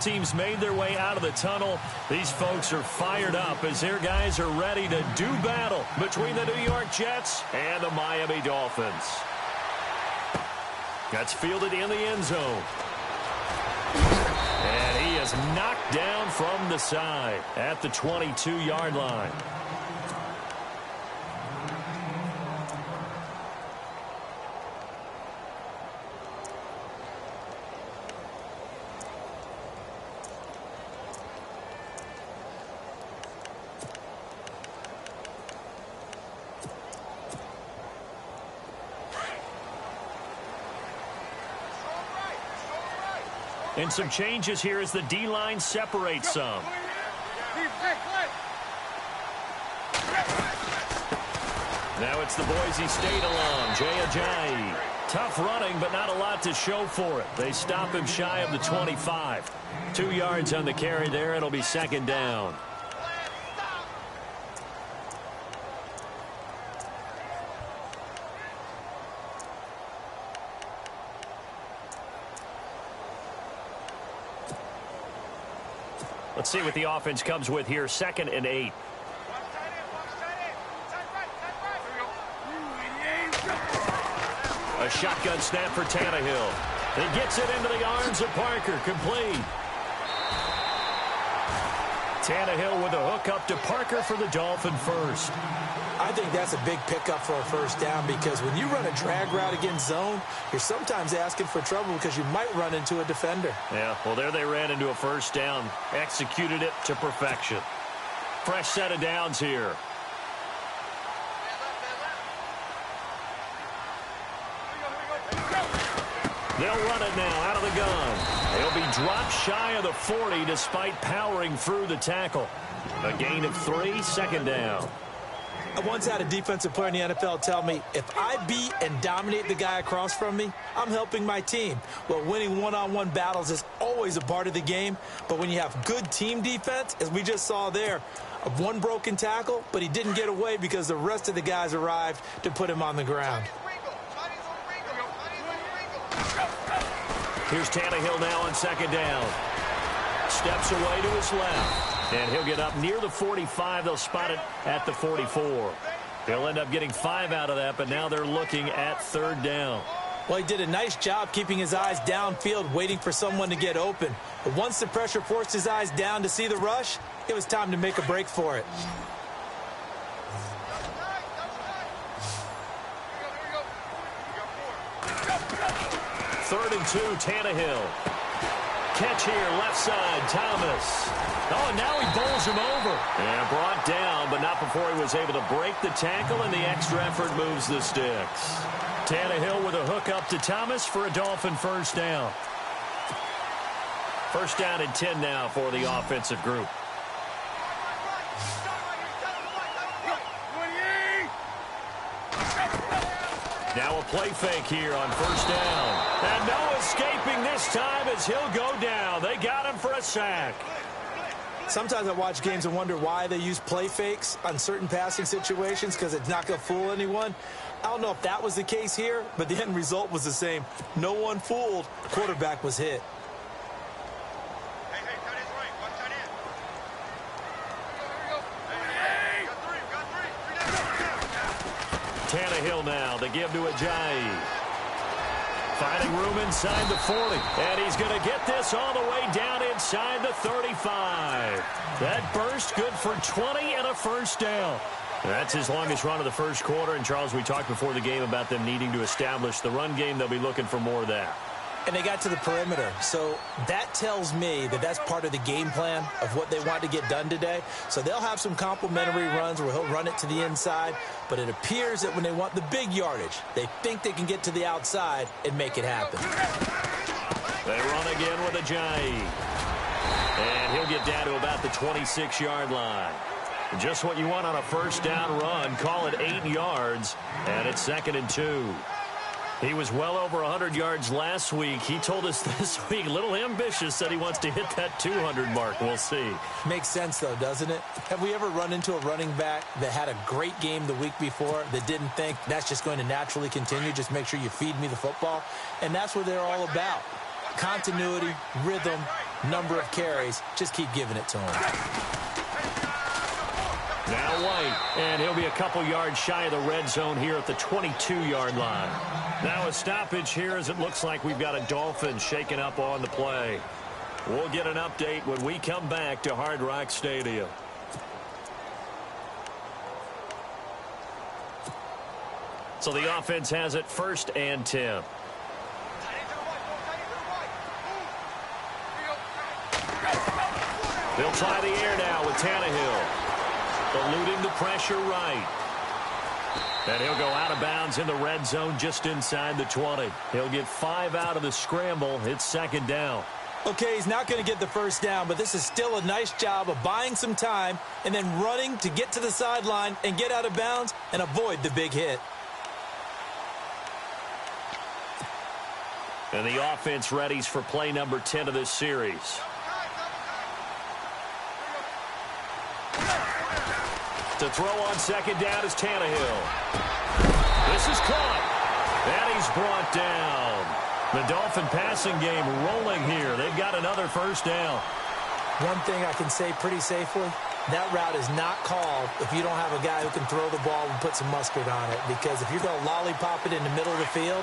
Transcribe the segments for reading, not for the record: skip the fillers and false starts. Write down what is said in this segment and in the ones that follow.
teams made their way out of the tunnel. These folks are fired up as their guys are ready to do battle between the New York Jets and the Miami Dolphins. That's fielded in the end zone. And he is knocked down from the side at the 22-yard line. And some changes here as the D-line separates some. Now it's the Boise State alum, Jay Ajayi. Tough running, but not a lot to show for it. They stop him shy of the 25. 2 yards on the carry there. It'll be second down. Let's see what the offense comes with here. 2nd and 8. A shotgun snap for Tannehill. He gets it into the arms of Parker. Complete. Tannehill with a hook up to Parker for the Dolphin first. I think that's a big pickup for a first down because when you run a drag route against zone, you're sometimes asking for trouble because you might run into a defender. Yeah, well, there they ran into a first down. Executed it to perfection. Fresh set of downs here. They'll run it now out of the gun. They'll be dropped shy of the 40 despite powering through the tackle. A gain of 3, second down. I once had a defensive player in the NFL tell me, if I beat and dominate the guy across from me, I'm helping my team. Well, winning one-on-one battles is always a part of the game, but when you have good team defense, as we just saw there, one broken tackle, but he didn't get away because the rest of the guys arrived to put him on the ground. Here's Tannehill now on second down. Steps away to his left. And he'll get up near the 45. They'll spot it at the 44. They'll end up getting 5 out of that, but now they're looking at 3rd down. Well, he did a nice job keeping his eyes downfield, waiting for someone to get open. But once the pressure forced his eyes down to see the rush, it was time to make a break for it. Third and 2, Tannehill. Catch here, left side, Thomas. Oh, and now he bowls him over. And brought down, but not before he was able to break the tackle, and the extra effort moves the sticks. Tannehill with a hook up to Thomas for a Dolphin first down. First down and 10 now for the offensive group. Now a play fake here on first down. And no escaping this time as he'll go down. They got him for a sack. Sometimes I watch games and wonder why they use play fakes on certain passing situations because it's not going to fool anyone. I don't know if that was the case here, but the end result was the same. No one fooled. Quarterback was hit. Tannehill now, they give to Ajayi. Finding room inside the 40. And he's going to get this all the way down inside the 35. That burst good for 20 and a first down. That's his longest run of the first quarter. And, Charles, we talked before the game about them needing to establish the run game. They'll be looking for more of that. And they got to the perimeter. So that tells me that that's part of the game plan of what they want to get done today. So they'll have some complementary runs where he'll run it to the inside. But it appears that when they want the big yardage, they think they can get to the outside and make it happen. They run again with Ajayi. And he'll get down to about the 26-yard line. Just what you want on a first down run. Call it 8 yards. And it's 2nd and 2. He was well over 100 yards last week. He told us this week, a little ambitious, said he wants to hit that 200 mark. We'll see. Makes sense, though, doesn't it? Have we ever run into a running back that had a great game the week before that didn't think that's just going to naturally continue? Just make sure you feed me the football. And that's what they're all about. Continuity, rhythm, number of carries. Just keep giving it to him. Now White, and he'll be a couple yards shy of the red zone here at the 22-yard line. Now a stoppage here as it looks like we've got a Dolphin shaking up on the play. We'll get an update when we come back to Hard Rock Stadium. So the offense has it 1st and 10. They'll try the air now with Tannehill. Eluding the pressure right. And he'll go out of bounds in the red zone just inside the 20. He'll get 5 out of the scramble. It's 2nd down. Okay, he's not going to get the first down, but this is still a nice job of buying some time and then running to get to the sideline and get out of bounds and avoid the big hit. And the offense readies for play number 10 of this series. To throw on 2nd down is Tannehill. This is caught. And he's brought down. The Dolphin passing game rolling here. They've got another first down. One thing I can say pretty safely, that route is not called if you don't have a guy who can throw the ball and put some mustard on it. Because if you're going to lollipop it in the middle of the field,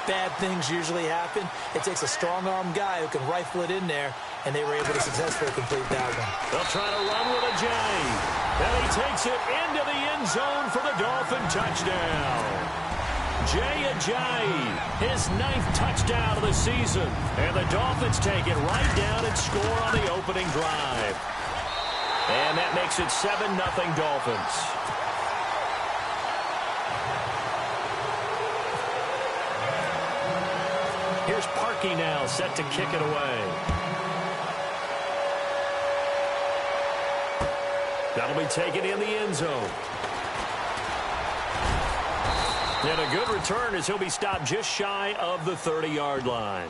bad things usually happen. It takes a strong-arm guy who can rifle it in there, and they were able to successfully complete that one. They'll try to run with Ajayi. And he takes it into the end zone for the Dolphin touchdown. Jay Ajayi, his 9th touchdown of the season. And the Dolphins take it right down and score on the opening drive. And that makes it 7-0 Dolphins. Here's Parkey now, set to kick it away. That'll be taken in the end zone. And a good return as he'll be stopped just shy of the 30-yard line.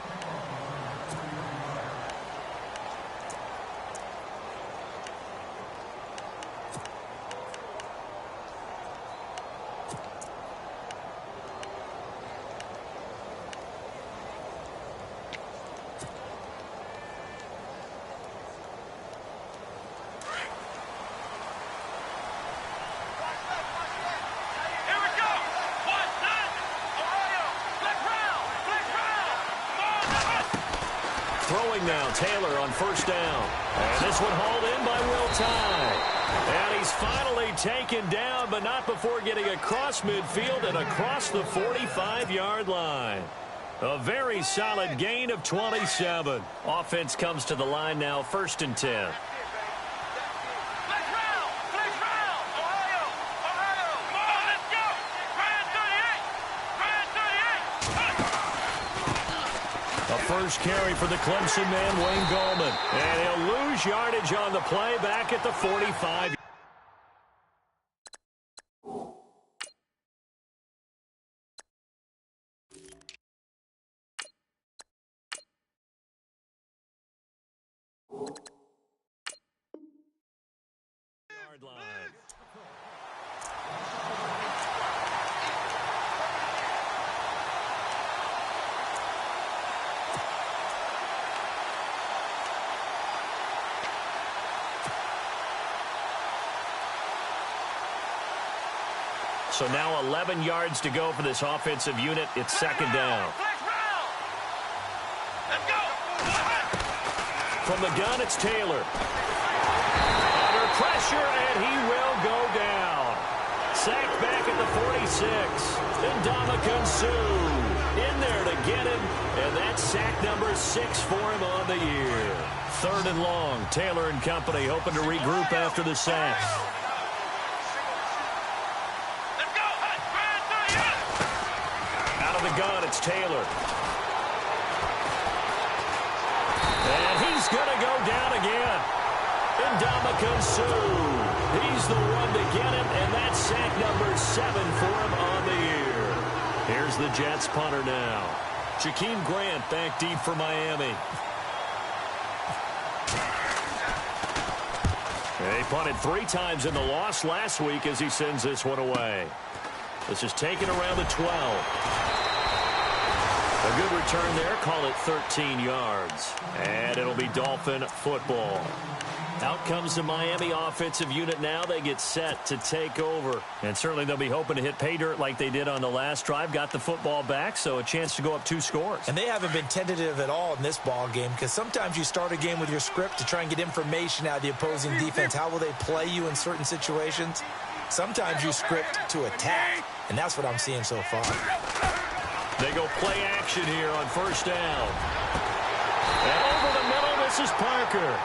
Now Taylor on 1st down. And this one hauled in by Will Tye. And he's finally taken down, but not before getting across midfield and across the 45-yard line. A very solid gain of 27. Offense comes to the line now, 1st and 10. First carry for the Clemson man, Wayne Gallman. And he'll lose yardage on the play back at the 45. Yard line. So now 11 yards to go for this offensive unit. It's 2nd down. From the gun, it's Taylor. Under pressure, and he will go down. Sacked back at the 46. Ndamukong Suh in there to get him, and that's sack number 6 for him on the year. 3rd and long. Taylor and company hoping to regroup after the sack. The gun, it's Taylor. And he's going to go down again. Ndamukong Suh. He's the one to get him, and that's sack number 7 for him on the year. Here's the Jets punter now. Jakeem Grant back deep for Miami. They punted 3 times in the loss last week as he sends this one away. This is taken around the 12. A good return there. Call it 13 yards. And it'll be Dolphin football. Out comes the Miami offensive unit now. They get set to take over. And certainly they'll be hoping to hit pay dirt like they did on the last drive. Got the football back, so a chance to go up 2 scores. And they haven't been tentative at all in this ball game, because sometimes you start a game with your script to try and get information out of the opposing defense. How will they play you in certain situations? Sometimes you script to attack, and that's what I'm seeing so far. They go play action here on first down. And over the middle, this is Parker.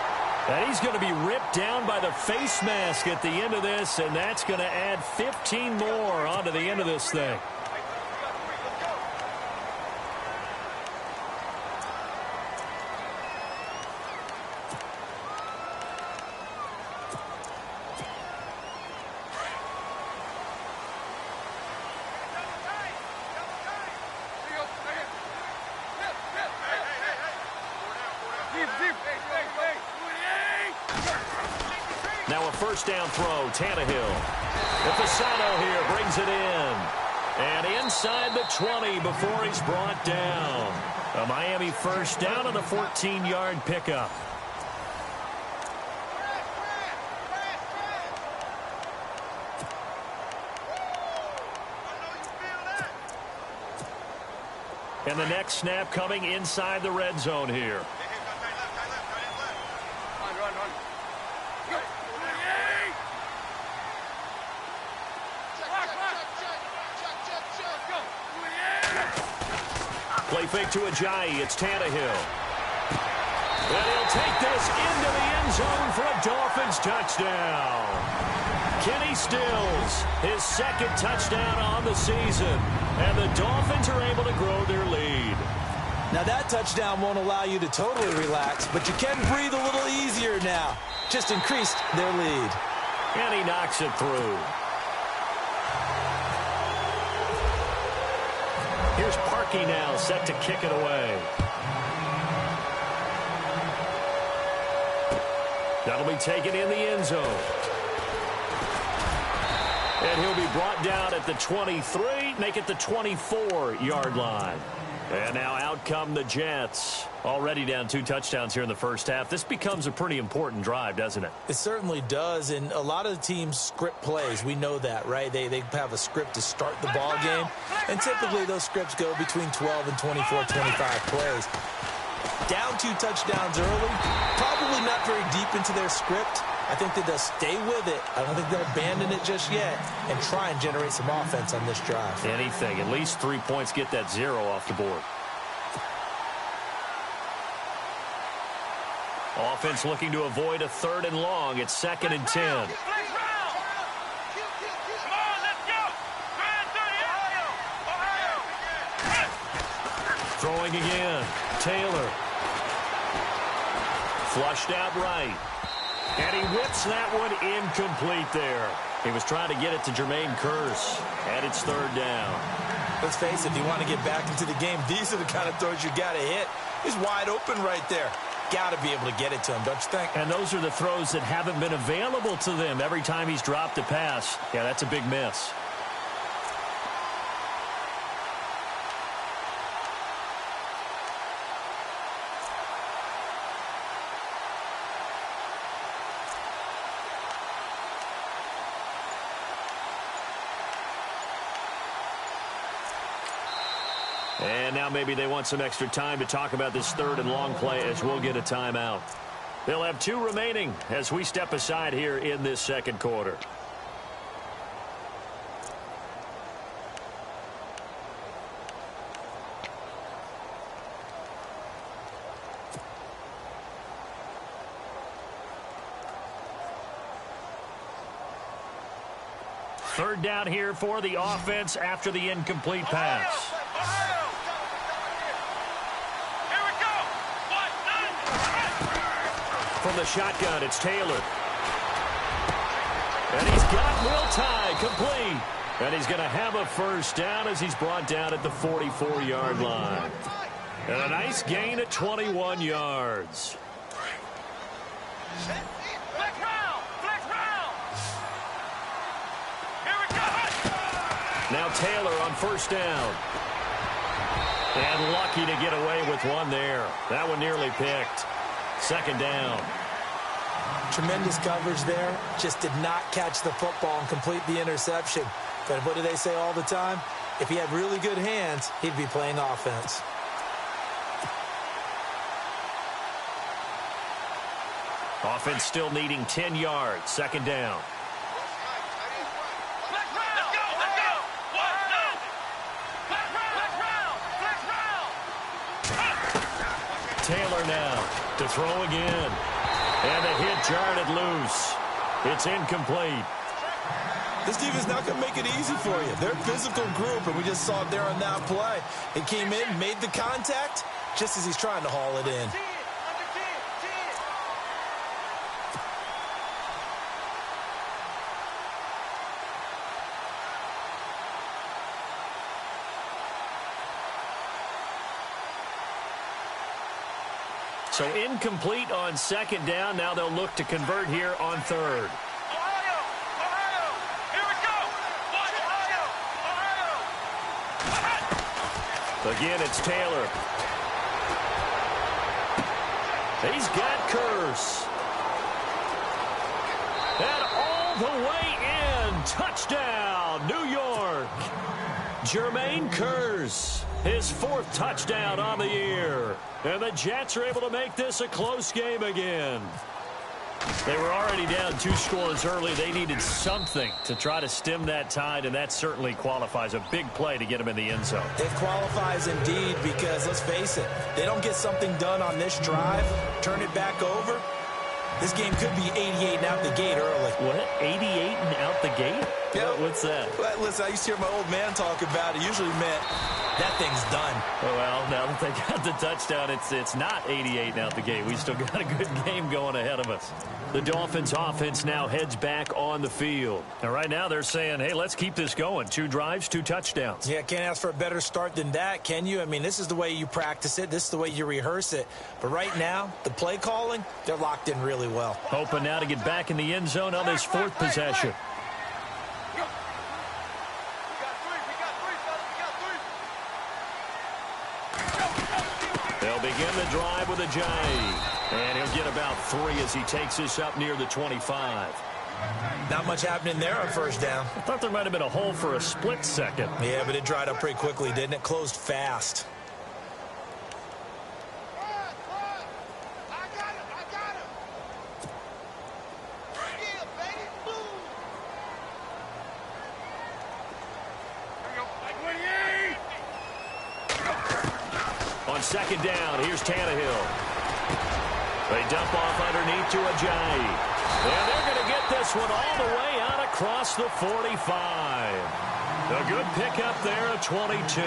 And he's going to be ripped down by the face mask at the end of this, and that's going to add 15 more onto the end of this thing. Now a first down throw, Tannehill. Fasano here brings it in. And inside the 20 before he's brought down. A Miami first down on the 14-yard pickup. And the next snap coming inside the red zone here. Play fake to Ajayi. It's Tannehill. And he'll take this into the end zone for a Dolphins touchdown. Kenny Stills, his second touchdown on the season. And the Dolphins are able to grow their lead. Now that touchdown won't allow you to totally relax, but you can breathe a little easier now. Just increased their lead. And he knocks it through. Here's Parkey now, set to kick it away. That'll be taken in the end zone. And he'll be brought down at the 23, make it the 24-yard line. And now out come the Jets. Already down 2 touchdowns here in the first half. This becomes a pretty important drive, doesn't it? It certainly does, and a lot of the teams script plays. We know that, right? They have a script to start the ball game, and typically those scripts go between 12 and 24, 25 plays. Down 2 touchdowns early, probably not very deep into their script. I think that they'll stay with it. I don't think they'll abandon it just yet and try and generate some offense on this drive. Anything. At least 3 points, get that 0 off the board. Offense looking to avoid a 3rd and long. It's 2nd and 10. Throwing again. Taylor. Flushed out right. And he whips that one incomplete there. He was trying to get it to Jermaine Kearse. And it's 3rd down. Let's face it, if you want to get back into the game, these are the kind of throws you got to hit. He's wide open right there. Got to be able to get it to him, don't you think? And those are the throws that haven't been available to them every time he's dropped a pass. Yeah, that's a big miss. And now maybe they want some extra time to talk about this 3rd and long play as we'll get a timeout. They'll have 2 remaining as we step aside here in this second quarter. Third down here for the offense after the incomplete pass. From the shotgun, it's Taylor. And he's got Will Tye complete. And he's going to have a first down as he's brought down at the 44-yard line. And a nice gain at 21 yards. Now Taylor on first down. And lucky to get away with one there. That one nearly picked. Second down. Tremendous coverage there. Just did not catch the football and complete the interception. But what do they say all the time? If he had really good hands, he'd be playing offense. Offense still needing 10 yards. Second down. Taylor now to throw again. And the hit jarred it loose. It's incomplete. This defense not going to make it easy for you. They're a physical group, and we just saw it there on that play. It came in, made the contact, just as he's trying to haul it in. So incomplete on second down. Now they'll look to convert here on third. Again, it's Taylor. He's got Kearse. And all the way in. Touchdown, New York. Jermaine Kearse, his fourth touchdown on the year. And the Jets are able to make this a close game again. They were already down 2 scores early. They needed something to try to stem that tide, and that certainly qualifies. A big play to get them in the end zone. It qualifies indeed because, let's face it, they don't get something done on this drive, turn it back over. This game could be 88 and out the gate early. What? 88 and out the gate? Yep. What's that? Well, listen, I used to hear my old man talk about it. Usually meant that thing's done. Oh, well, now that they got the touchdown, it's not 88 and out the gate. We still got a good game going ahead of us. The Dolphins offense now heads back on the field. And right now they're saying, hey, let's keep this going. 2 drives, 2 touchdowns. Yeah, can't ask for a better start than that, can you? I mean, this is the way you practice it. This is the way you rehearse it. But right now, the play calling, they're locked in really well. Hoping now to get back in the end zone on this 4th possession. They'll begin the drive with a J. And he'll get about 3 as he takes this up near the 25. Not much happening there on first down. I thought there might have been a hole for a split second. Yeah, but it dried up pretty quickly, didn't it? Closed fast. On second down, here's Tannehill. They dump off underneath to Ajayi. And they're going to get this one all the way out across the 45. A good pickup there at 22.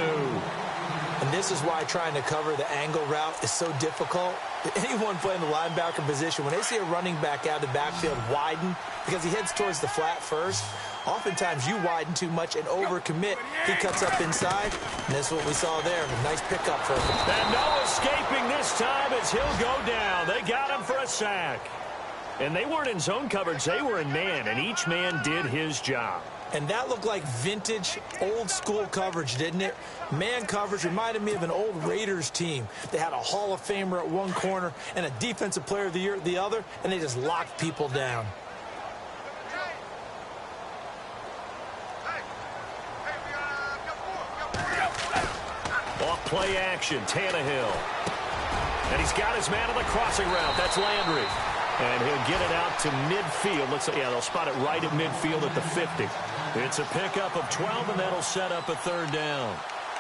And this is why trying to cover the angle route is so difficult. Anyone playing the linebacker position, when they see a running back out of the backfield widen, because he heads towards the flat first, oftentimes you widen too much and overcommit. He cuts up inside, and that's what we saw there. A nice pickup for him. And no escaping this time as he'll go down. They got him for a sack. And they weren't in zone coverage. They were in man, and each man did his job. And that looked like vintage, old-school coverage, didn't it? Man coverage reminded me of an old Raiders team. They had a Hall of Famer at one corner and a Defensive Player of the Year at the other, and they just locked people down. Off play action, Tannehill. And he's got his man on the crossing route. That's Landry. And he'll get it out to midfield. Looks like, yeah, they'll spot it right at midfield at the 50. It's a pickup of 12, and that'll set up a third down.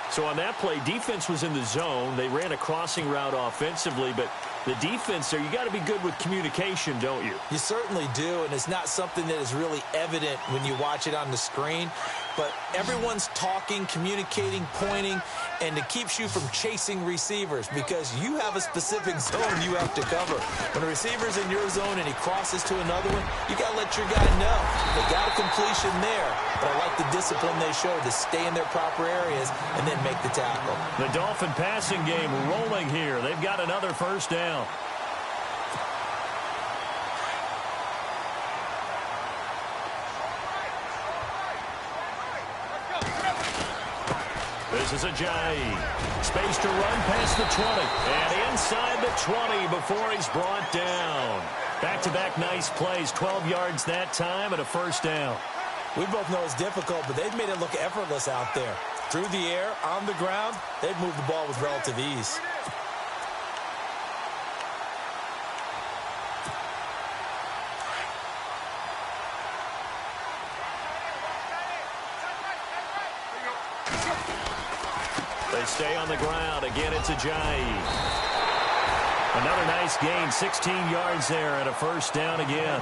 So on that play, defense was in the zone. They ran a crossing route offensively, but the defense there, you got to be good with communication, don't you? You certainly do, and it's not something that is really evident when you watch it on the screen. But everyone's talking, communicating, pointing, and it keeps you from chasing receivers because you have a specific zone you have to cover. When a receiver's in your zone and he crosses to another one, you got to let your guy know. They got a completion there, but I like the discipline they showed to stay in their proper areas and then make the tackle. The Dolphin passing game rolling here. They've got another first down. The This is Ajayi. Space to run past the 20. And inside the 20 before he's brought down. Back-to-back nice plays. 12 yards that time and a first down. We both know it's difficult, but they've made it look effortless out there. Through the air, on the ground, they've moved the ball with relative ease. They stay on the ground. Again, it's Ajayi. Another nice gain, 16 yards there and a first down again.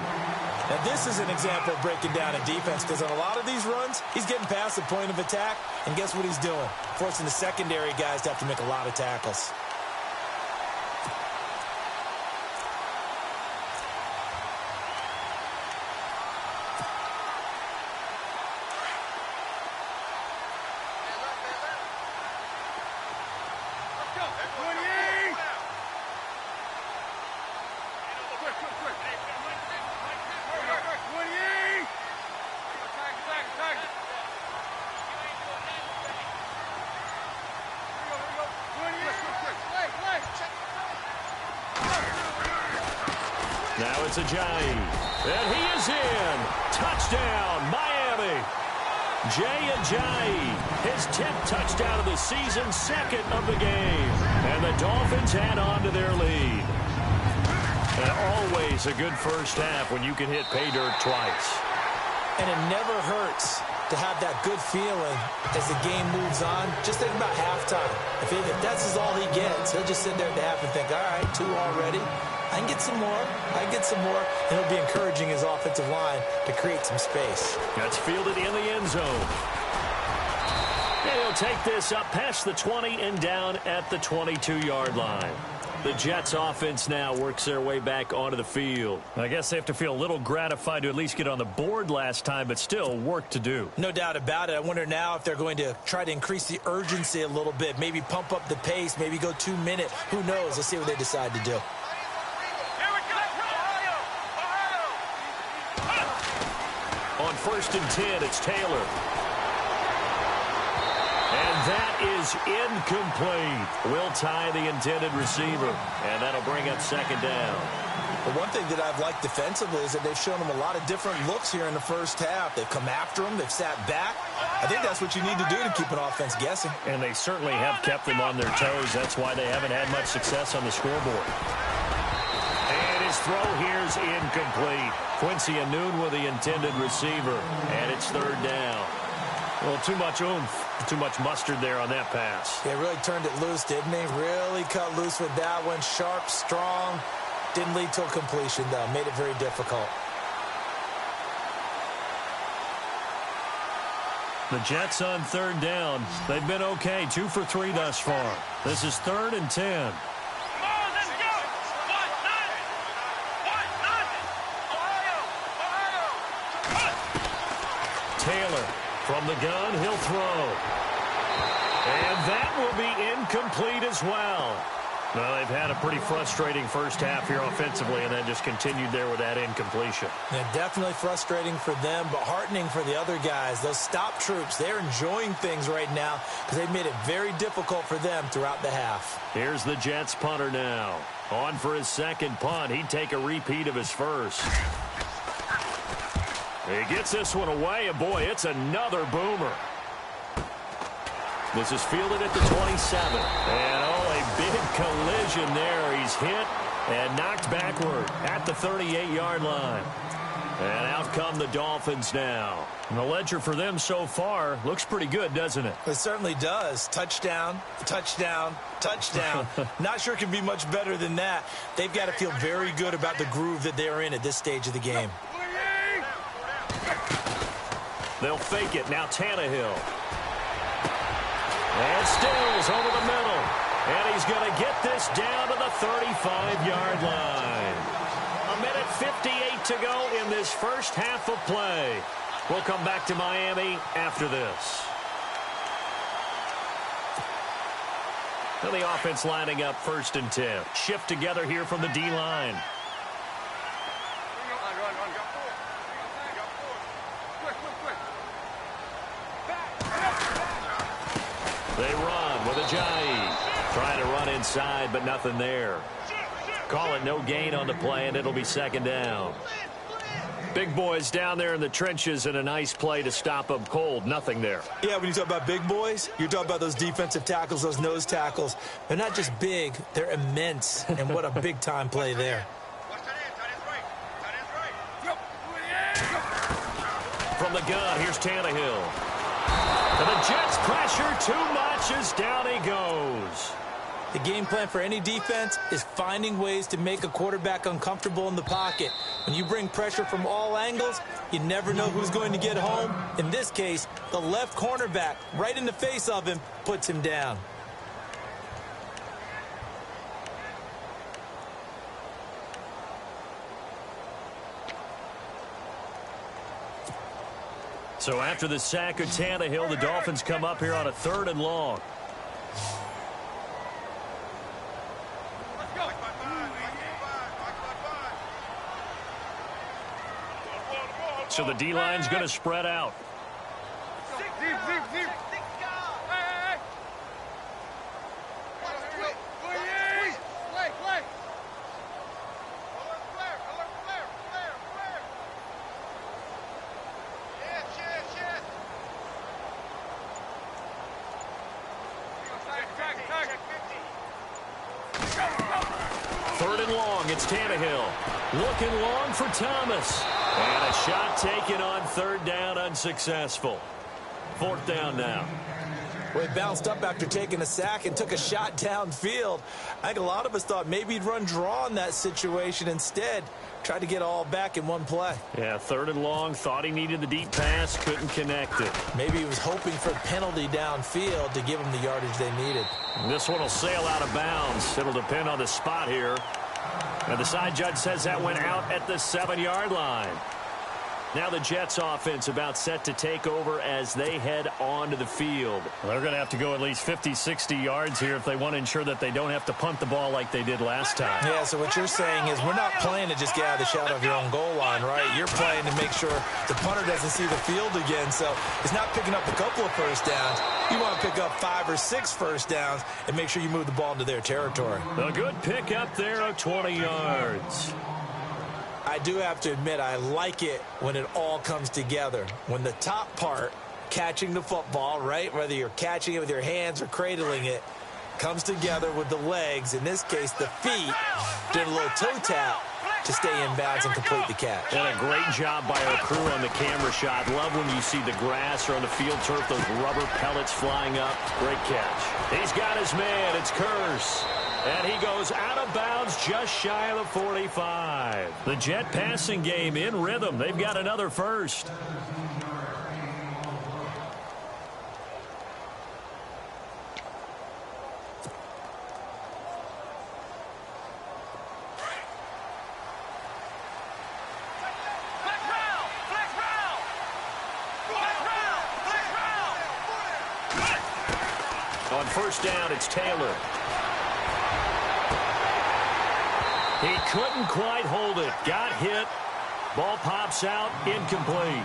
Now, this is an example of breaking down a defense because on a lot of these runs, he's getting past the point of attack, and guess what he's doing? Forcing the secondary guys to have to make a lot of tackles. Now it's Ajayi. And he is in. Touchdown, Miami. Jay Ajayi, his 10th touchdown of the season, second of the game. And the Dolphins add on to their lead. And always a good first half when you can hit pay dirt twice. And it never hurts to have that good feeling as the game moves on. Just think about halftime. If that's all he gets, he'll just sit there at the half and think, all right, 2 already. I can get some more. I can get some more. And he'll be encouraging his offensive line to create some space. That's fielded in the end zone. And he'll take this up past the 20 and down at the 22-yard line. The Jets offense now works their way back onto the field. I guess they have to feel a little gratified to at least get on the board last time, but still work to do. No doubt about it. I wonder now if they're going to try to increase the urgency a little bit, maybe pump up the pace, maybe go 2 minute. Who knows? Let's see what they decide to do. On 1st and 10, it's Taylor. And that is incomplete. Will tie the intended receiver. And that'll bring up second down. But one thing that I've liked defensively is that they've shown them a lot of different looks here in the first half. They've come after them. They've sat back. I think that's what you need to do to keep an offense guessing. And they certainly have kept them on their toes. That's why they haven't had much success on the scoreboard. And his throw here's incomplete. Quincy Enunwa with the intended receiver. And it's third down. Well, too much oomph, too much mustard there on that pass. They really turned it loose, didn't they? Really cut loose with that one. Sharp, strong. Didn't lead to a completion, though. Made it very difficult. The Jets on third down. They've been okay, 2 for 3 thus far. This is 3rd and 10. Taylor from the gun, he'll throw. And that will be incomplete as well. Well, they've had a pretty frustrating first half here offensively and then just continued there with that incompletion. Yeah, definitely frustrating for them, but heartening for the other guys. Those stop troops, they're enjoying things right now because they've made it very difficult for them throughout the half. Here's the Jets punter now. On for his second punt. He'd take a repeat of his first. He gets this one away, and boy, it's another boomer. This is fielded at the 27. And oh, a big collision there. He's hit and knocked backward at the 38-yard line. And out come the Dolphins now. And the ledger for them so far looks pretty good, doesn't it? It certainly does. Touchdown, touchdown, touchdown. Not sure it can be much better than that. They've got to feel very good about the groove that they're in at this stage of the game. They'll fake it. Now Tannehill. And Stills over the middle. And he's going to get this down to the 35-yard line. 1:58 to go in this first half of play. We'll come back to Miami after this. And the offense lining up 1st and 10. Shift together here from the D-line. They inside, but nothing there. Call it no gain on the play, and it'll be second down. Big boys down there in the trenches, and a nice play to stop them cold. Nothing there. Yeah, when you talk about big boys, you're talking about those defensive tackles, those nose tackles. They're not just big, they're immense, and what a big-time play there. From the gun, here's Tannehill. And the Jets pressure too much as down he goes. The game plan for any defense is finding ways to make a quarterback uncomfortable in the pocket. When you bring pressure from all angles, you never know who's going to get home. In this case, the left cornerback, right in the face of him, puts him down. So after the sack of Tannehill, the Dolphins come up here on a 3rd and long. So the D-line's going to spread out. Third and long, it's Tannehill. Looking long for Thomas. And a shot taken on 3rd down, unsuccessful. 4th down now. Well, he bounced up after taking a sack and took a shot downfield. I think a lot of us thought maybe he'd run draw in that situation. Instead, tried to get all back in one play. Yeah, 3rd and long, thought he needed the deep pass, couldn't connect it. Maybe he was hoping for a penalty downfield to give him the yardage they needed. This one will sail out of bounds. It'll depend on the spot here. And the side judge says that went out at the 7-yard line. Now the Jets offense about set to take over as they head onto the field. Well, they're going to have to go at least 50, 60 yards here if they want to ensure that they don't have to punt the ball like they did last time. Yeah, so what you're saying is we're not playing to just get out of the shadow of your own goal line, right? You're playing to make sure the punter doesn't see the field again. So it's not picking up a couple of first downs. You want to pick up 5 or 6 first downs and make sure you move the ball into their territory. A good pick up there of 20 yards. I do have to admit, I like it when it all comes together. When the top part, catching the football, right, whether you're catching it with your hands or cradling it, comes together with the legs, in this case the feet, doing a little toe tap to stay in bounds and complete the catch. And a great job by our crew on the camera shot. Love when you see the grass or on the field turf, those rubber pellets flying up. Great catch. He's got his man. It's Kearse. And he goes out of bounds just shy of the 45. The Jet passing game in rhythm. They've got another first. On first down, it's Taylor. He couldn't quite hold it. Got hit. Ball pops out. Incomplete.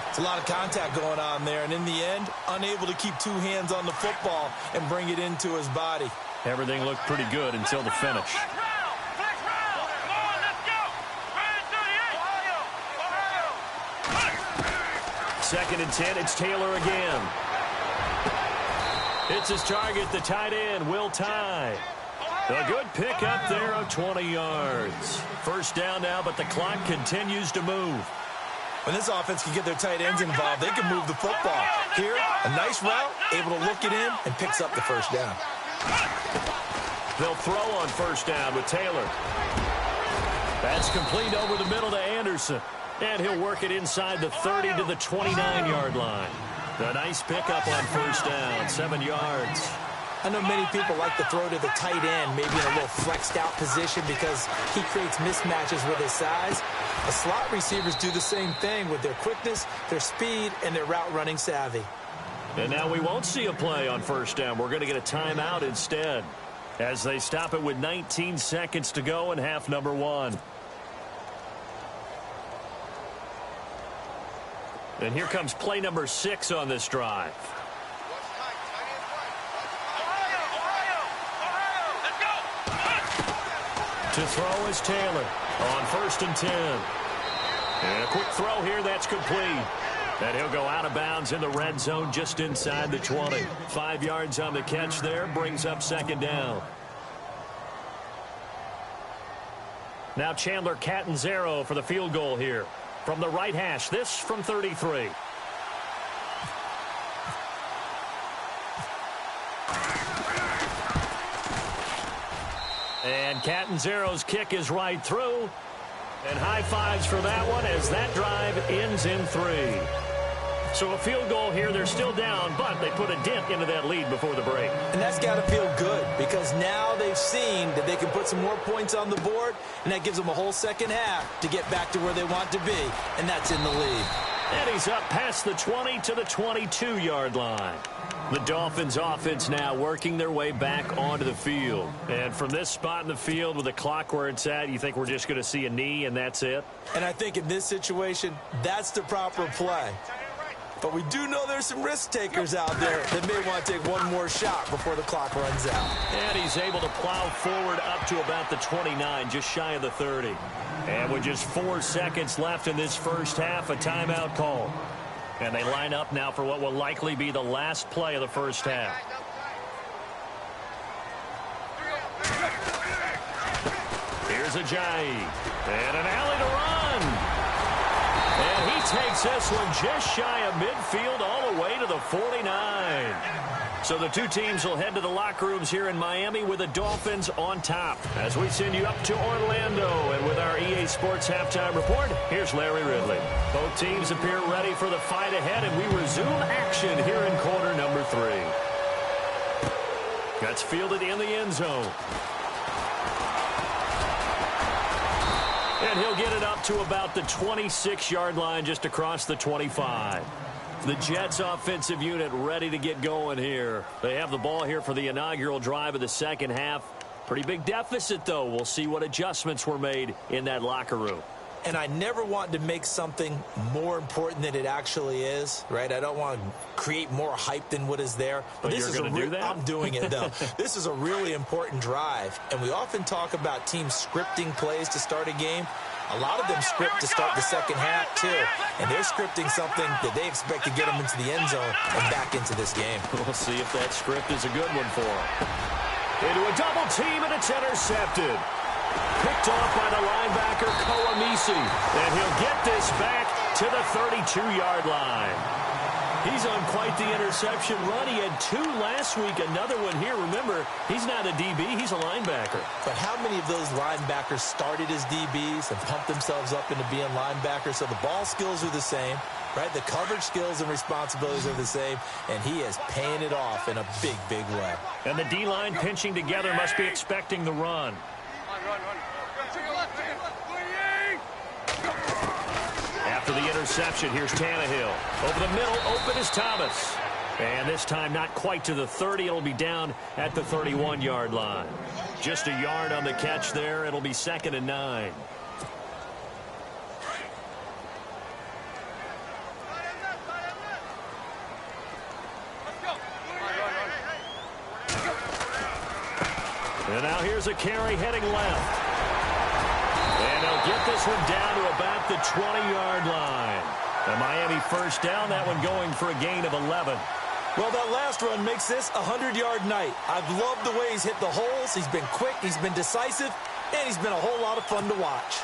It's a lot of contact going on there, and in the end, unable to keep 2 hands on the football and bring it into his body. Everything looked pretty good until the finish. Second and 10, it's Taylor again. It's his target, the tight end, Will Tye. A good pick up there of 20 yards. First down now, but the clock continues to move. When this offense can get their tight ends involved, they can move the football. Here, a nice route, able to look it in, and picks up the first down. They'll throw on first down with Taylor. That's complete over the middle to Anderson. And he'll work it inside the 30 to the 29-yard line. A nice pickup on first down, 7 yards. I know many people like to throw to the tight end, maybe in a little flexed out position because he creates mismatches with his size. The slot receivers do the same thing with their quickness, their speed, and their route running savvy. And now we won't see a play on first down. We're going to get a timeout instead as they stop it with 19 seconds to go in half number 1. And here comes play number 6 on this drive. To throw is Taylor on 1st and 10. And a quick throw here that's complete. And he'll go out of bounds in the red zone just inside the 20. 5 yards on the catch there, brings up 2nd down. Now Chandler Catanzaro for the field goal here. From the right hash, this from 33. And Catanzaro's kick is right through. And high fives for that one as that drive ends in 3. So a field goal here. They're still down, but they put a dent into that lead before the break. And that's got to feel good because now they've seen that they can put some more points on the board, and that gives them a whole second half to get back to where they want to be, and that's in the lead. And he's up past the 20 to the 22-yard line. The Dolphins offense now working their way back onto the field. And from this spot in the field with the clock where it's at, you think we're just going to see a knee and that's it? And I think in this situation, that's the proper play. But we do know there's some risk takers out there that may want to take one more shot before the clock runs out. And he's able to plow forward up to about the 29, just shy of the 30. And with just 4 seconds left in this first half, a timeout call. And they line up now for what will likely be the last play of the first half. Here's Ajayi. And an alley to run. And he takes this one just shy of midfield all the way to the 49. So the two teams will head to the locker rooms here in Miami with the Dolphins on top. As we send you up to Orlando, and with our EA Sports Halftime Report, here's Larry Ridley. Both teams appear ready for the fight ahead, and we resume action here in quarter number 3. That's fielded in the end zone. And he'll get it up to about the 26-yard line just across the 25. The Jets offensive unit ready to get going here. They have the ball here for the inaugural drive of the second half. Pretty big deficit, though. We'll see what adjustments were made in that locker room. And I never want to make something more important than it actually is, right? I don't want to create more hype than what is there. But this is going to do that? I'm doing it, though. This is a really important drive. And we often talk about teams scripting plays to start a game. A lot of them script to start the second half, too. And they're scripting something that they expect to get them into the end zone and back into this game. We'll see if that script is a good one for them. Into a double team, and it's intercepted. Picked off by the linebacker, Koamisi. And he'll get this back to the 32-yard line. He's on quite the interception run. He had 2 last week, another one here. Remember, he's not a DB, he's a linebacker. But how many of those linebackers started as DBs and pumped themselves up into being linebackers? So the ball skills are the same, right? The coverage skills and responsibilities are the same, and he is paying it off in a big, big way. And the D-line pinching together must be expecting the run. After the interception, here's Tannehill. Over the middle, open is Thomas. And this time not quite to the 30. It'll be down at the 31-yard line. Just a yard on the catch there. It'll be 2nd and 9. And now here's a carry heading left. And they'll get this one down to about the 20-yard line. The Miami first down, that one going for a gain of 11. Well, that last run makes this a 100-yard night. I've loved the way he's hit the holes. He's been quick, he's been decisive, and he's been a whole lot of fun to watch.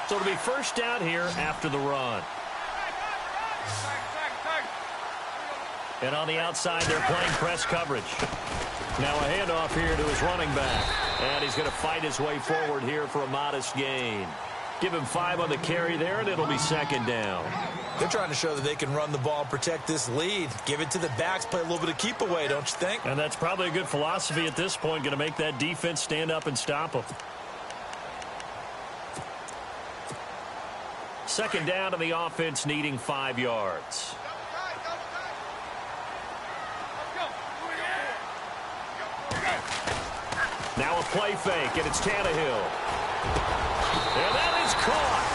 So it'll be first down here after the run. And on the outside, they're playing press coverage. Now a handoff here to his running back. And he's going to fight his way forward here for a modest gain. Give him 5 on the carry there, and it'll be 2nd down. They're trying to show that they can run the ball and protect this lead. Give it to the backs, play a little bit of keep away, don't you think? And that's probably a good philosophy at this point, going to make that defense stand up and stop them. 2nd down, and the offense needing 5 yards. Now a play fake, and it's Tannehill. And that is caught.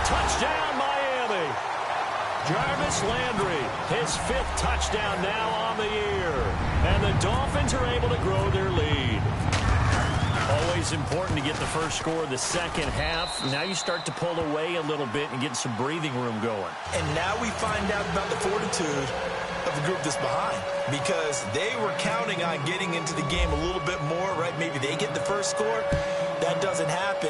Touchdown, Miami. Jarvis Landry, his 5th touchdown now on the year. And the Dolphins are able to grow their lead. Always important to get the first score of the second half. Now you start to pull away a little bit and get some breathing room going. And now we find out about the fortitude of the group that's behind, because they were counting on getting into the game a little bit more, right? Maybe they get the first score. That doesn't happen.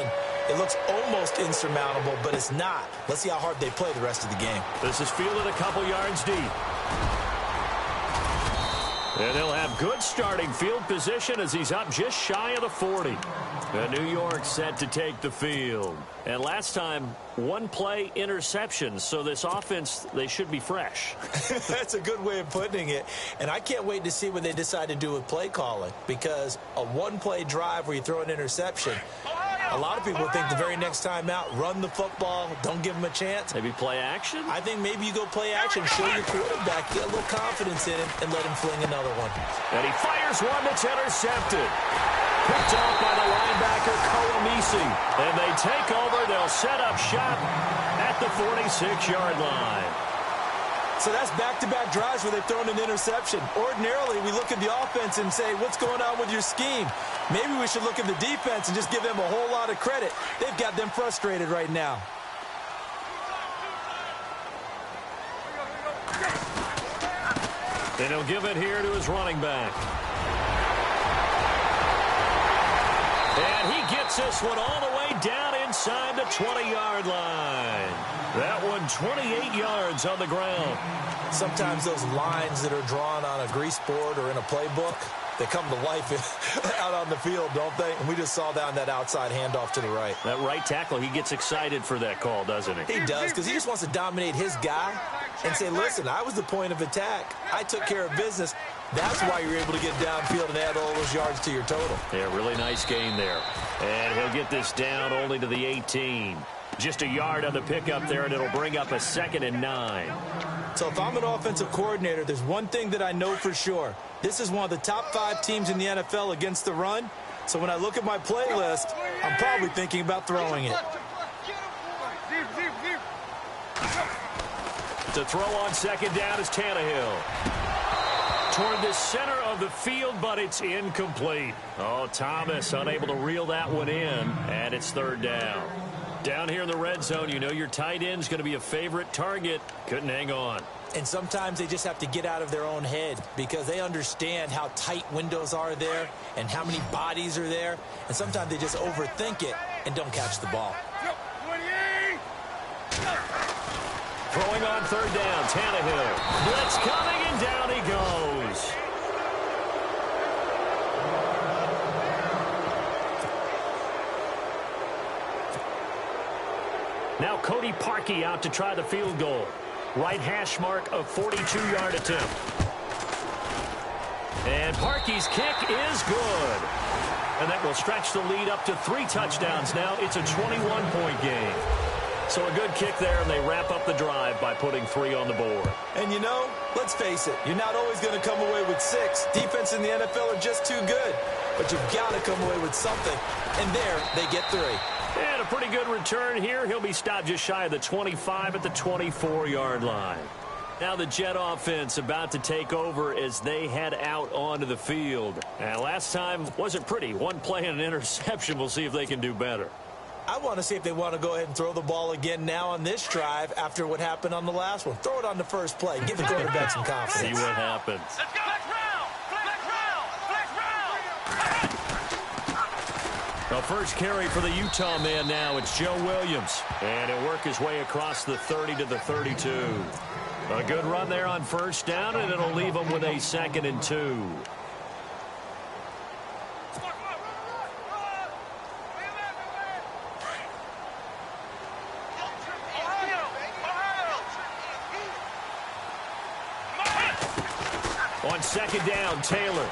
It looks almost insurmountable, but it's not. Let's see how hard they play the rest of the game. This is fielded a couple yards deep. And they'll have good starting field position as he's up just shy of the 40. And New York set to take the field. And last time, 1 play interception. So this offense, they should be fresh. That's a good way of putting it. And I can't wait to see what they decide to do with play calling, because a 1-play drive where you throw an interception, a lot of people think the very next time out, run the football, don't give them a chance. Maybe play action? I think maybe you go play action, show your quarterback, get a little confidence in him, and let him fling another one. And he fires one that's intercepted. Picked off by the linebacker, Koamisi. And they take over. They'll set up shop at the 46-yard line. So that's back-to-back drives where they've thrown an interception. Ordinarily, we look at the offense and say, what's going on with your scheme? Maybe we should look at the defense and just give them a whole lot of credit. They've got them frustrated right now. Then he'll give it here to his running back. And he gets this one all the way down inside the 20-yard line. That one 28 yards on the ground. Sometimes those lines that are drawn on a grease board or in a playbook, they come to life out on the field, don't they? And we just saw that on that outside handoff to the right. That right tackle, he gets excited for that call, doesn't he? He does, because he just wants to dominate his guy and say, listen, I was the point of attack. I took care of business. That's why you're able to get downfield and add all those yards to your total. Yeah, really nice gain there. And he'll get this down only to the 18. Just a yard on the pickup there, and it'll bring up a 2nd and 9. So if I'm an offensive coordinator, there's one thing that I know for sure. This is one of the top 5 teams in the NFL against the run. So when I look at my playlist, I'm probably thinking about throwing it. To throw on 2nd down is Tannehill. Toward the center of the field, but it's incomplete. Oh, Thomas unable to reel that one in, and it's 3rd down. Down here in the red zone, you know your tight end's going to be a favorite target. Couldn't hang on. And sometimes they just have to get out of their own head because they understand how tight windows are there and how many bodies are there. And sometimes they just overthink it and don't catch the ball. Throwing on 3rd down, Tannehill. Blitz coming, and down he goes. Now Cody Parkey out to try the field goal. Right hash mark of 42-yard attempt. And Parkey's kick is good. And that will stretch the lead up to 3 touchdowns now. It's a 21-point game. So a good kick there, and they wrap up the drive by putting 3 on the board. And you know, let's face it, you're not always going to come away with 6. Defense in the NFL are just too good. But you've got to come away with something. And there, they get 3. And a pretty good return here. He'll be stopped just shy of the 25 at the 24-yard line. Now the Jet offense about to take over as they head out onto the field. And last time wasn't pretty. 1 play and an interception. We'll see if they can do better. I want to see if they want to go ahead and throw the ball again now on this drive after what happened on the last one. Throw it on the first play. Give the quarterback some confidence. See what happens. Let's go. The first carry for the Utah man now. It's Joe Williams. And he'll work his way across the 30 to the 32. A good run there on 1st down, and it'll leave him with a 2nd and 2. On 2nd down, Taylor.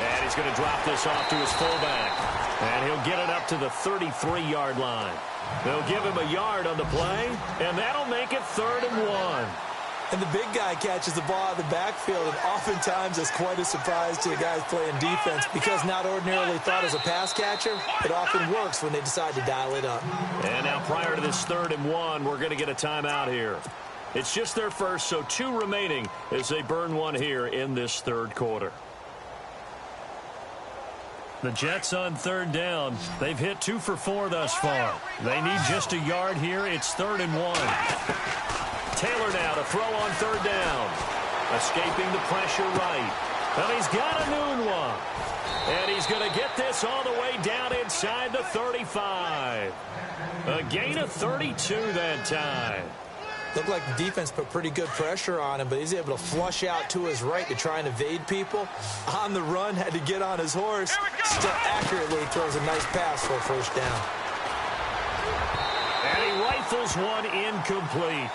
And he's going to drop this off to his fullback. And he'll get it up to the 33-yard line. They'll give him a yard on the play, and that'll make it 3rd and 1. And the big guy catches the ball out of the backfield, and oftentimes it's quite a surprise to the guys playing defense because not ordinarily thought as a pass catcher, it often works when they decide to dial it up. And now prior to this 3rd and 1, we're going to get a timeout here. It's just their first, so 2 remaining as they burn one here in this third quarter. The Jets on third down. They've hit 2 for 4 thus far. They need just a yard here. It's 3rd and 1. Taylor now to throw on third down. Escaping the pressure right. And he's got a noon one. And he's going to get this all the way down inside the 35. A gain of 32 that time. Looked like the defense put pretty good pressure on him, but he's able to flush out to his right to try and evade people. On the run, had to get on his horse. Still accurately throws a nice pass for a first down. And he rifles one incomplete.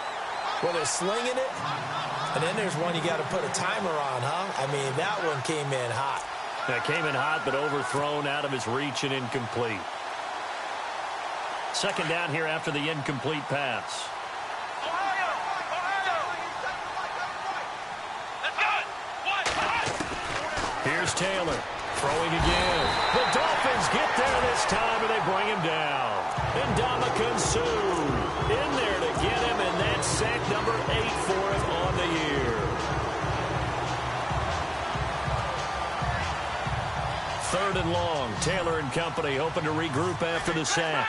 Well, they're slinging it, and then there's one you got to put a timer on, huh? I mean, that one came in hot. That came in hot, but overthrown out of his reach and incomplete. Second down here after the incomplete pass. Here's Taylor throwing again. The Dolphins get there this time, and they bring him down. And Ndamukong Suh in there to get him, and that's sack number 8 for him on the year. 3rd and long. Taylor and company hoping to regroup after the sack.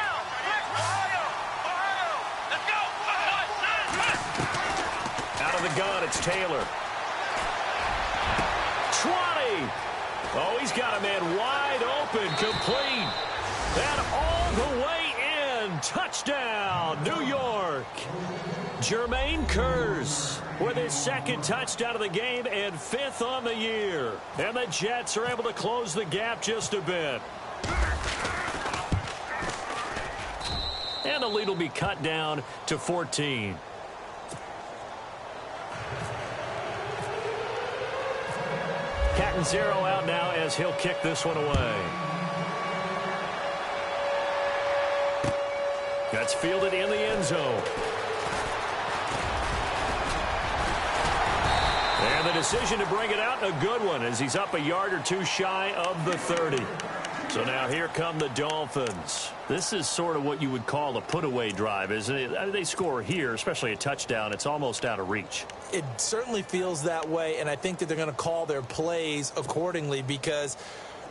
Out of the gun, it's Taylor. 20. Oh, he's got a man wide open, complete. And all the way in. Touchdown, New York. Jermaine Kearse with his 2nd touchdown of the game and 5th on the year. And the Jets are able to close the gap just a bit. And the lead will be cut down to 14. Catanzaro out now as he'll kick this one away. That's fielded in the end zone. And the decision to bring it out, a good one, as he's up a yard or 2 shy of the 30. So now here come the Dolphins. This is sort of what you would call a put-away drive, isn't it? They score here, especially a touchdown. It's almost out of reach. It certainly feels that way, and I think that they're going to call their plays accordingly, because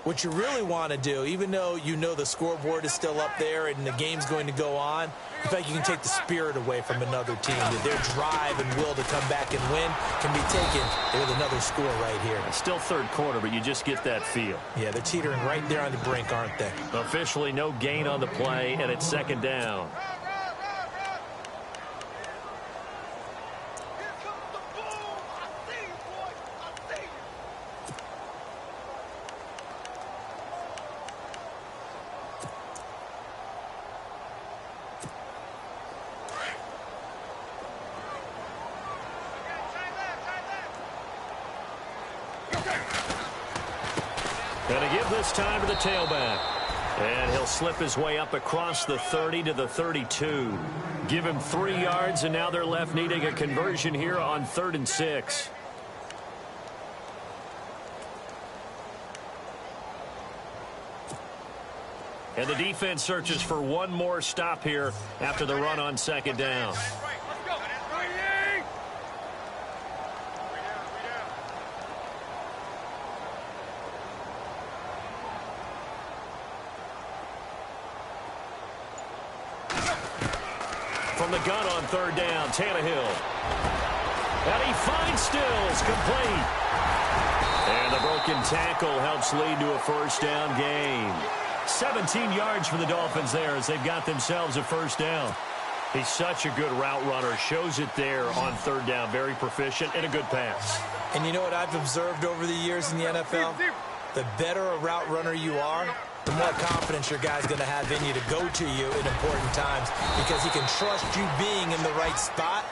what you really want to do, even though you know the scoreboard is still up there and the game's going to go on, in fact, you can take the spirit away from another team. That their drive and will to come back and win can be taken with another score right here. It's still third quarter, but you just get that feel. Yeah, they're teetering right there on the brink, aren't they? Officially no gain on the play, and it's 2nd down. Going to give this time to the tailback. And he'll slip his way up across the 30 to the 32. Give him 3 yards, and now they're left needing a conversion here on 3rd and 6. And the defense searches for one more stop here after the run on 2nd down. From the gun on 3rd down, Tannehill. And he finds Stills, complete. And the broken tackle helps lead to a 1st down gain. 17 yards for the Dolphins there as they've got themselves a 1st down. He's such a good route runner. Shows it there on 3rd down. Very proficient and a good pass. And you know what I've observed over the years in the NFL? The better a route runner you are, the more confidence your guy's going to have in you to go to you in important times, because he can trust you being in the right spot,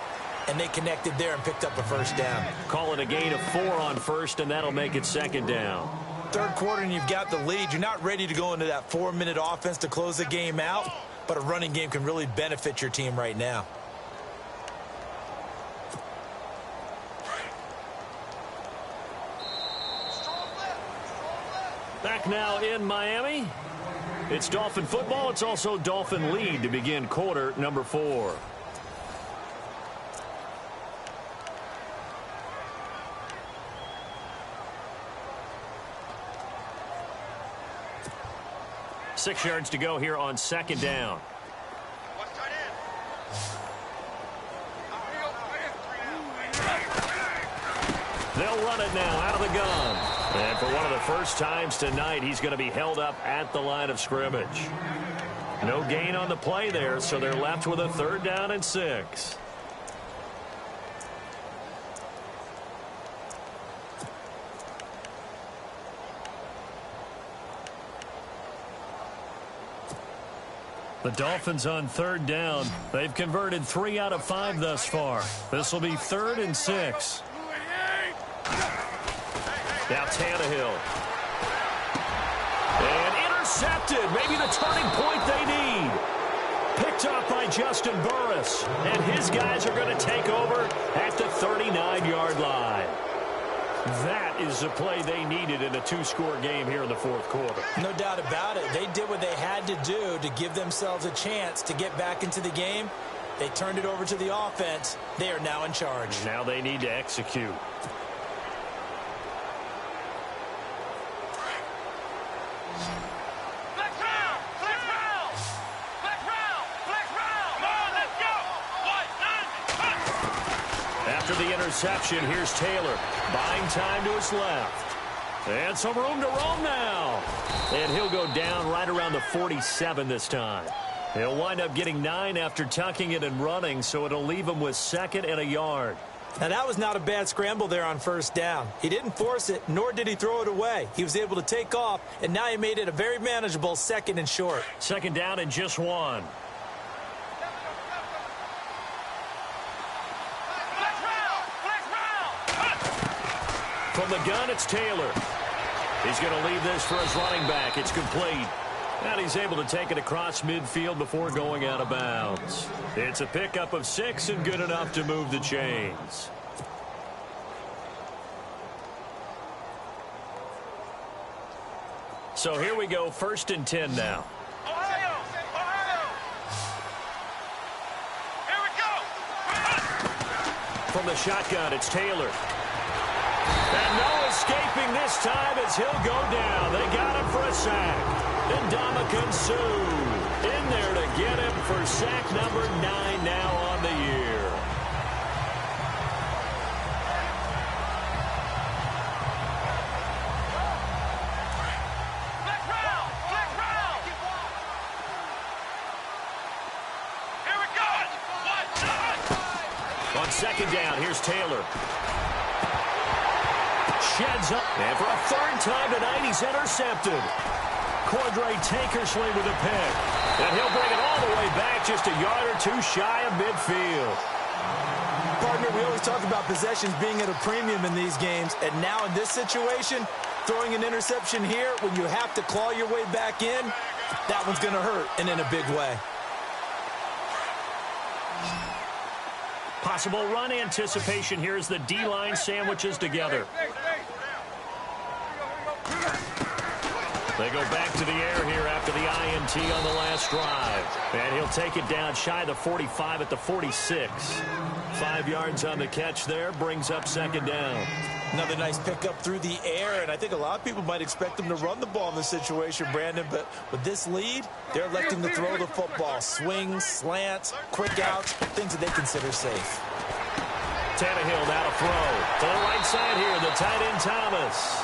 and they connected there and picked up a 1st down. Call it a gain of 4 on 1st, and that'll make it 2nd down. Third quarter and you've got the lead. You're not ready to go into that 4-minute offense to close the game out, but a running game can really benefit your team right now. Back now in Miami. It's Dolphin football. It's also Dolphin lead to begin quarter number 4. 6 yards to go here on second down. They'll run it now out of the gun. And for one of the first times tonight, he's going to be held up at the line of scrimmage. No gain on the play there, so they're left with a 3rd down and 6. The Dolphins on 3rd down. They've converted 3 out of 5 thus far. This will be 3rd and 6. Now Tannehill. And intercepted. Maybe the turning point they need. Picked off by Justin Burris. And his guys are going to take over at the 39-yard line. That is the play they needed in a 2-score game here in the 4th quarter. No doubt about it. They did what they had to do to give themselves a chance to get back into the game. They turned it over to the offense. They are now in charge. Now they need to execute. After the interception, here's Taylor. Buying time to his left. And some room to roam now. And he'll go down right around the 47 this time. He'll wind up getting 9 after tucking it and running, so it'll leave him with 2nd and a yard. Now, that was not a bad scramble there on 1st down. He didn't force it, nor did he throw it away. He was able to take off, and now he made it a very manageable 2nd and short. 2nd down and just 1. From the gun, it's Taylor. He's going to leave this for his running back. It's complete. And he's able to take it across midfield before going out of bounds. It's a pickup of 6 and good enough to move the chains. So here we go, 1st and 10 now. Ohio! Here we go! From the shotgun, it's Taylor. And no escaping this time as he'll go down. They got him for a sack. And Ndamukong Suh in there to get him for sack number 9 now on the year. Here we go! On 2nd down, here's Taylor. Sheds up. And for a 3rd time tonight, he's intercepted. Cordray Tankersley with a pick. And he'll bring it all the way back just a yard or 2 shy of midfield. Partner, we always talk about possessions being at a premium in these games. And now in this situation, throwing an interception here when you have to claw your way back in, that one's going to hurt, and in a big way. Possible run anticipation here as the D-line sandwiches together. They go back to the air here after the INT on the last drive. And he'll take it down shy of the 45 at the 46. 5 yards on the catch there, brings up 2nd down. Another nice pickup through the air, and I think a lot of people might expect them to run the ball in this situation, Brandon, but with this lead, they're electing to throw the football. Swings, slants, quick outs, things that they consider safe. Tannehill now to throw. To the right side here, the tight end Thomas.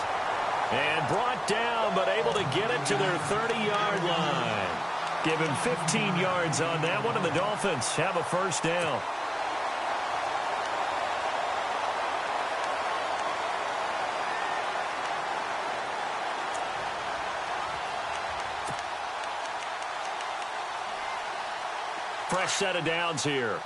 And brought down, but able to get it to their 30-yard line. Give him 15 yards on that one, and the Dolphins have a 1st down. Fresh set of downs here.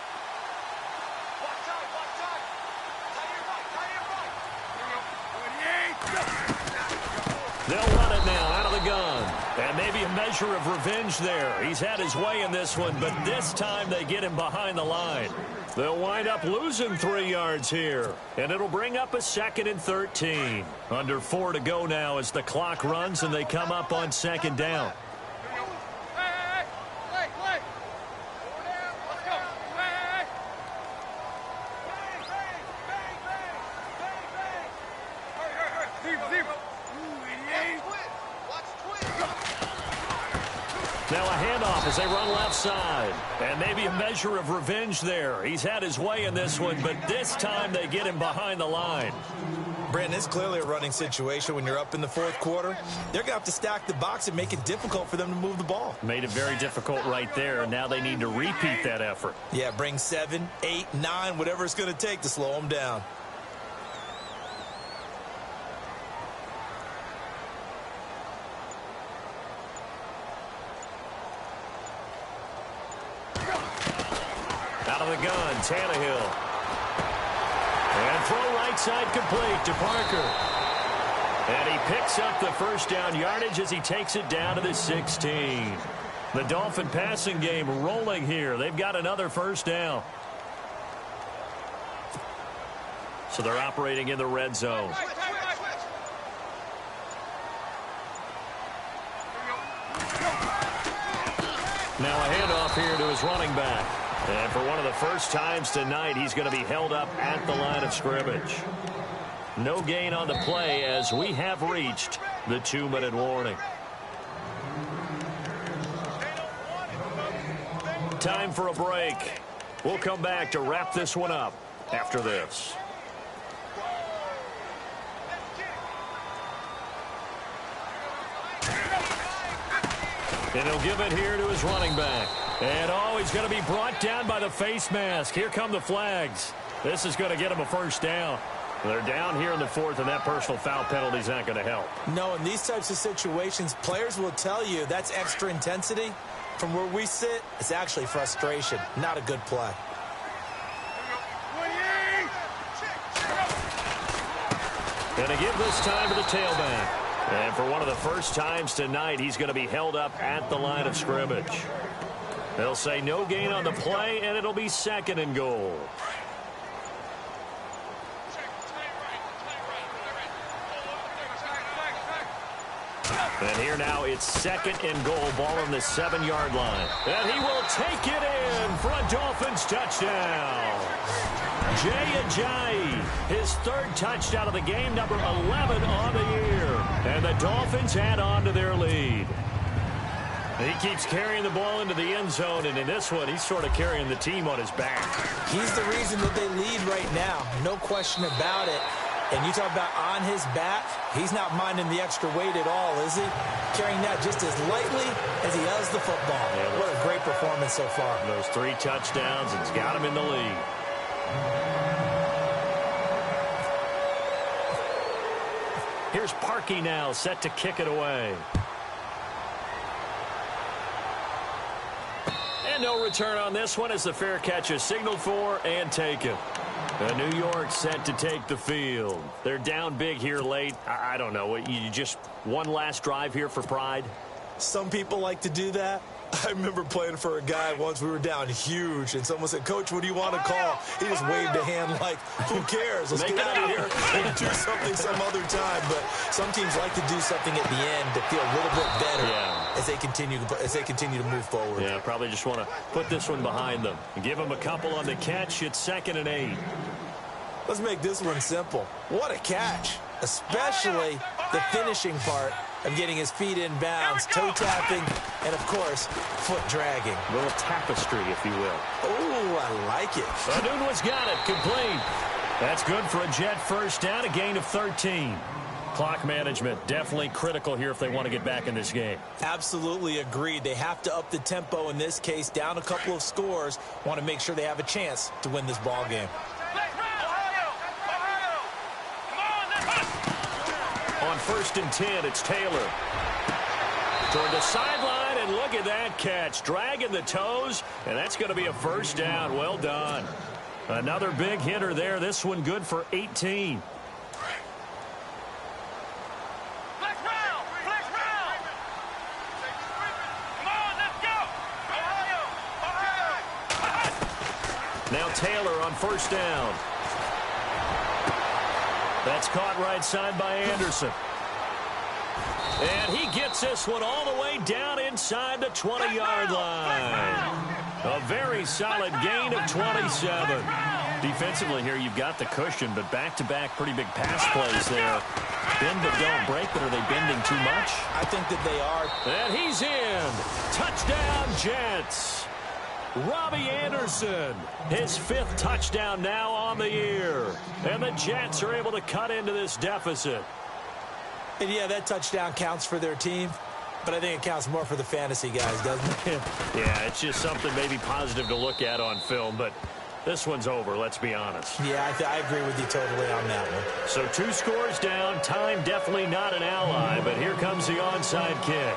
They'll run it now out of the gun. And maybe a measure of revenge there. He's had his way in this one, but this time they get him behind the line. They'll wind up losing 3 yards here. And it'll bring up a 2nd and 13. Under 4 to go now as the clock runs and they come up on 2nd down. Now a handoff as they run left side. And maybe a measure of revenge there. He's had his way in this one, but this time they get him behind the line. Brandon, it's clearly a running situation when you're up in the fourth quarter. They're going to have to stack the box and make it difficult for them to move the ball. Made it very difficult right there. Now they need to repeat that effort. Yeah, bring 7, 8, 9, whatever it's going to take to slow them down. Out of the gun, Tannehill. And throw right side complete to Parker. And he picks up the first down yardage as he takes it down to the 16. The Dolphin passing game rolling here. They've got another first down. So they're operating in the red zone. Now a handoff here to his running back. And for one of the first times tonight, he's going to be held up at the line of scrimmage. No gain on the play as we have reached the 2-minute warning. Time for a break. We'll come back to wrap this one up after this. And he'll give it here to his running back. And he's going to be brought down by the face mask. Here come the flags. This is going to get him a first down. They're down here in the fourth, and that personal foul penalty is not going to help. No, in these types of situations, players will tell you that's extra intensity. From where we sit, it's actually frustration, not a good play. And to give this time to the tailback. And for one of the first times tonight, he's going to be held up at the line of scrimmage. They'll say no gain on the play, and it'll be 2nd and goal. And here now it's 2nd and goal, ball on the 7-yard line. And he will take it in for a Dolphins touchdown. Jay Ajayi, his 3rd touchdown of the game, number 11 on the year. And the Dolphins add on to their lead. He keeps carrying the ball into the end zone, and in this one, he's sort of carrying the team on his back. He's the reason that they lead right now, no question about it. And you talk about on his back, he's not minding the extra weight at all, is he? Carrying that just as lightly as he does the football. Yeah, what a great performance so far. Those 3 touchdowns, it's got him in the lead. Here's Parkey now, set to kick it away. And no return on this one as the fair catch is signaled for and taken. New York set to take the field. They're down big here late. I don't know. You just one last drive here for pride? Some people like to do that. I remember playing for a guy once. We were down huge, and someone said, "Coach, what do you want to call?" He just waved a hand like, "Who cares? Let's get out of here and do something some other time." But some teams like to do something at the end to feel a little bit better as they continue to move forward. Yeah, probably just want to put this one behind them. Give them a couple on the catch. It's 2nd and 8. Let's make this one simple. What a catch, especially the finishing part of getting his feet in bounds, toe tapping, and, of course, foot dragging. A little tapestry, if you will. Oh, I like it. Anunwa's got it, complete. That's good for a Jet first down, a gain of 13. Clock management definitely critical here if they want to get back in this game. Absolutely agreed. They have to up the tempo in this case, down a couple of scores, want to make sure they have a chance to win this ball game. On 1st and 10, it's Taylor. Toward the sideline, and look at that catch. Dragging the toes, and that's going to be a first down. Well done. Another big hitter there. This one good for 18. Now Taylor on 1st down. That's caught right side by Anderson. And he gets this one all the way down inside the 20-yard line. A very solid gain of 27. Defensively here, you've got the cushion, but back-to-back pretty big pass plays there. bend but don't break, but are they bending too much? I think that they are. And he's in. Touchdown, Jets. Robbie Anderson, his 5th touchdown now on the year. And the Jets are able to cut into this deficit. And yeah, that touchdown counts for their team, but I think it counts more for the fantasy guys, doesn't it? Yeah, it's just something maybe positive to look at on film, but this one's over, let's be honest. Yeah, I agree with you totally on that one. So 2 scores down, time definitely not an ally, but here comes the onside kick.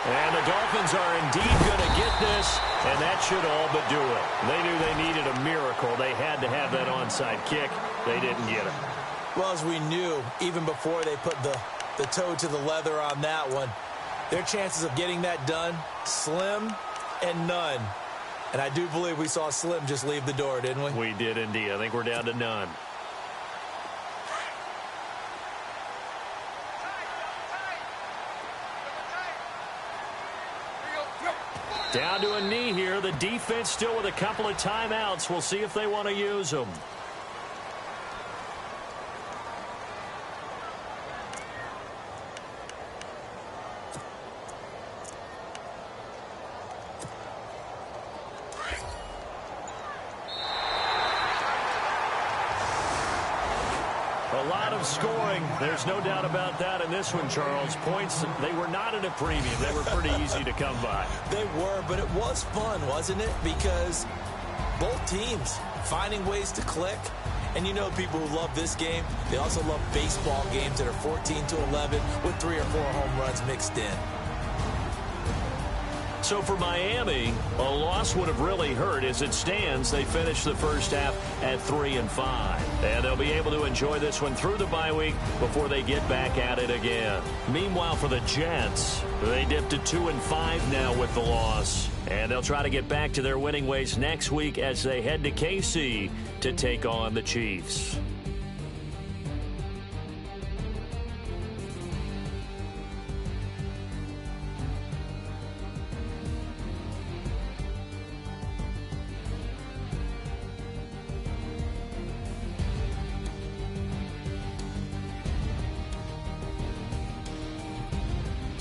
And the Dolphins are indeed going to get this, and that should all but do it. They knew they needed a miracle. They had to have that onside kick. They didn't get it. Well, as we knew, even before they put the toe to the leather on that one, their chances of getting that done, slim and none. And I do believe we saw Slim just leave the door, didn't we? We did indeed. I think we're down to none. Down to a knee here. The defense still with a couple of timeouts. We'll see if they want to use them. A lot of scoring. There's no doubt about that in this one, Charles. Points, they were not at a premium. They were pretty easy to come by. They were, but it was fun, wasn't it? Because both teams finding ways to click. And you know people who love this game, they also love baseball games that are 14-11 with 3 or 4 home runs mixed in. So for Miami, a loss would have really hurt. As it stands, they finished the first half at 3-5. And they'll be able to enjoy this one through the bye week before they get back at it again. Meanwhile, for the Jets, they dipped to 2-5 now with the loss. And they'll try to get back to their winning ways next week as they head to KC to take on the Chiefs.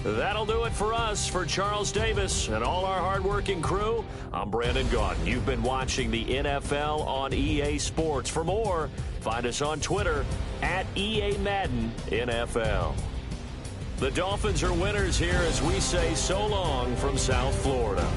That'll do it for us. For Charles Davis and all our hardworking crew, I'm Brandon Gaudin. You've been watching the NFL on EA Sports. For more, find us on Twitter at EA Madden NFL. The Dolphins are winners here as we say so long from South Florida.